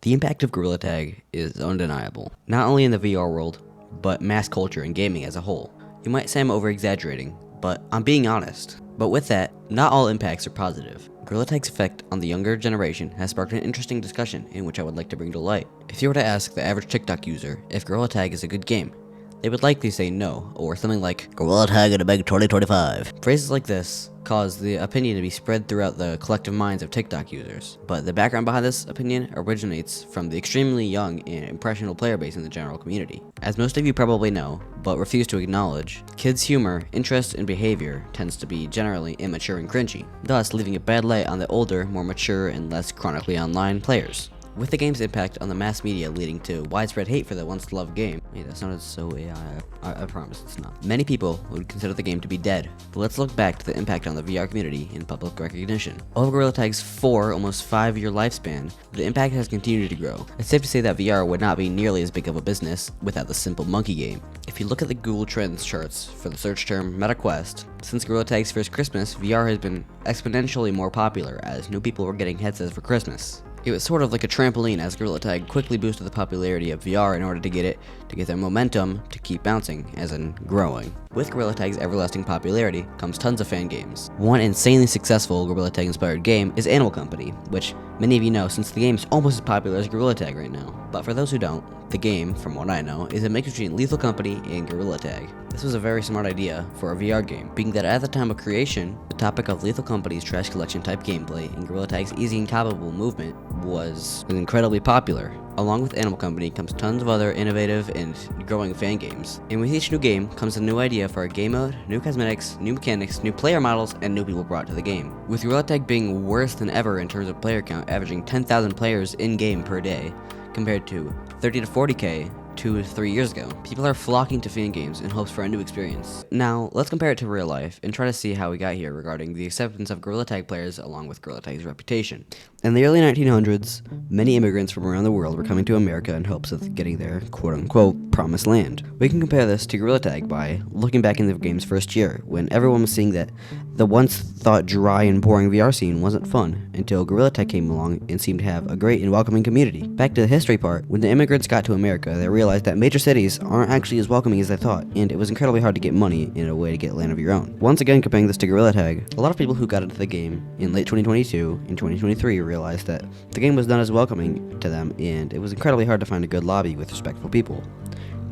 The impact of Gorilla Tag is undeniable, not only in the VR world, but mass culture and gaming as a whole. You might say I'm over-exaggerating, but I'm being honest. But with that, not all impacts are positive. Gorilla Tag's effect on the younger generation has sparked an interesting discussion in which I would like to bring to light. If you were to ask the average TikTok user if Gorilla Tag is a good game, they would likely say no, or something like, Gorilla Tag in a big 2025. Phrases like this cause the opinion to be spread throughout the collective minds of TikTok users. But the background behind this opinion originates from the extremely young and impressionable player base in the general community. As most of you probably know, but refuse to acknowledge, kids' humor, interest, and behavior tends to be generally immature and cringy, thus leaving a bad light on the older, more mature, and less chronically online players. With the game's impact on the mass media leading to widespread hate for the once loved game, hey, that sounded so AI, I promise it's not. Many people would consider the game to be dead, but let's look back to the impact on the VR community in public recognition. Over Gorilla Tag's almost 5-year lifespan, the impact has continued to grow. It's safe to say that VR would not be nearly as big of a business without the simple monkey game. If you look at the Google Trends charts for the search term MetaQuest, since Gorilla Tag's first Christmas, VR has been exponentially more popular as new people were getting headsets for Christmas. It was sort of like a trampoline as Gorilla Tag quickly boosted the popularity of VR in order to get their momentum to keep bouncing, as in growing. With Gorilla Tag's everlasting popularity comes tons of fan games. One insanely successful Gorilla Tag inspired game is Animal Company, which many of you know since the game is almost as popular as Gorilla Tag right now. But for those who don't, the game, from what I know, is a mix between Lethal Company and Gorilla Tag. This was a very smart idea for a VR game, being that at the time of creation, the topic of Lethal Company's trash collection type gameplay and Gorilla Tag's easy and copyable movement was incredibly popular. Along with Animal Company comes tons of other innovative and growing fan games. And with each new game comes a new idea for a game mode, new cosmetics, new mechanics, new player models, and new people brought to the game. With Gorilla Tag being worse than ever in terms of player count, averaging 10,000 players in-game per day, compared to 30 to 40k 2 to 3 years ago. People are flocking to fan games in hopes for a new experience. Now, let's compare it to real life and try to see how we got here regarding the acceptance of Gorilla Tag players along with Gorilla Tag's reputation. In the early 1900s, many immigrants from around the world were coming to America in hopes of getting their quote-unquote promised land. We can compare this to Gorilla Tag by looking back in the game's first year, when everyone was seeing that the once thought dry and boring VR scene wasn't fun, until Gorilla Tag came along and seemed to have a great and welcoming community. Back to the history part, when the immigrants got to America, they realized that major cities aren't actually as welcoming as they thought, and it was incredibly hard to get money in a way to get land of your own. Once again, comparing this to Gorilla Tag, a lot of people who got into the game in late 2022 and 2023 realized that the game was not as welcoming to them, and it was incredibly hard to find a good lobby with respectful people.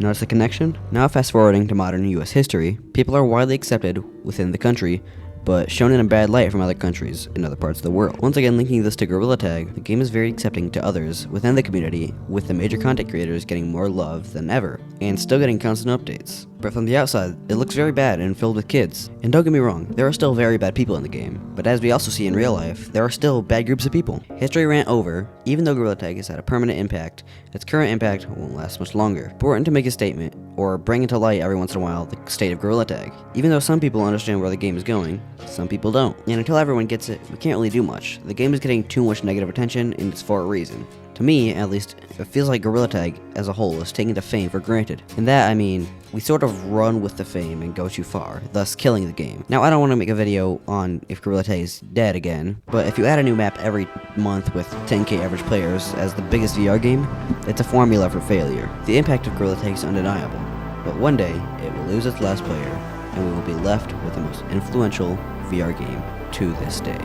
Notice the connection? Now fast forwarding to modern US history, people are widely accepted within the country, but shown in a bad light from other countries in other parts of the world. Once again, linking this to Gorilla Tag, the game is very accepting to others within the community, with the major content creators getting more love than ever, and still getting constant updates. But from the outside, it looks very bad and filled with kids. And don't get me wrong, there are still very bad people in the game, but as we also see in real life, there are still bad groups of people. History rant over. Even though Gorilla Tag has had a permanent impact, its current impact won't last much longer. Important to make a statement, or bring into light every once in a while, the state of Gorilla Tag. Even though some people understand where the game is going, some people don't. And until everyone gets it, we can't really do much. The game is getting too much negative attention, and it's for a reason. To me, at least, it feels like Gorilla Tag as a whole is taking the fame for granted. And that, I mean, we sort of run with the fame and go too far, thus killing the game. Now, I don't want to make a video on if Gorilla Tag is dead again, but if you add a new map every month with 10k average players as the biggest VR game, it's a formula for failure. The impact of Gorilla Tag is undeniable, but one day, it will lose its last player, and we will be left with the most influential VR game to this day.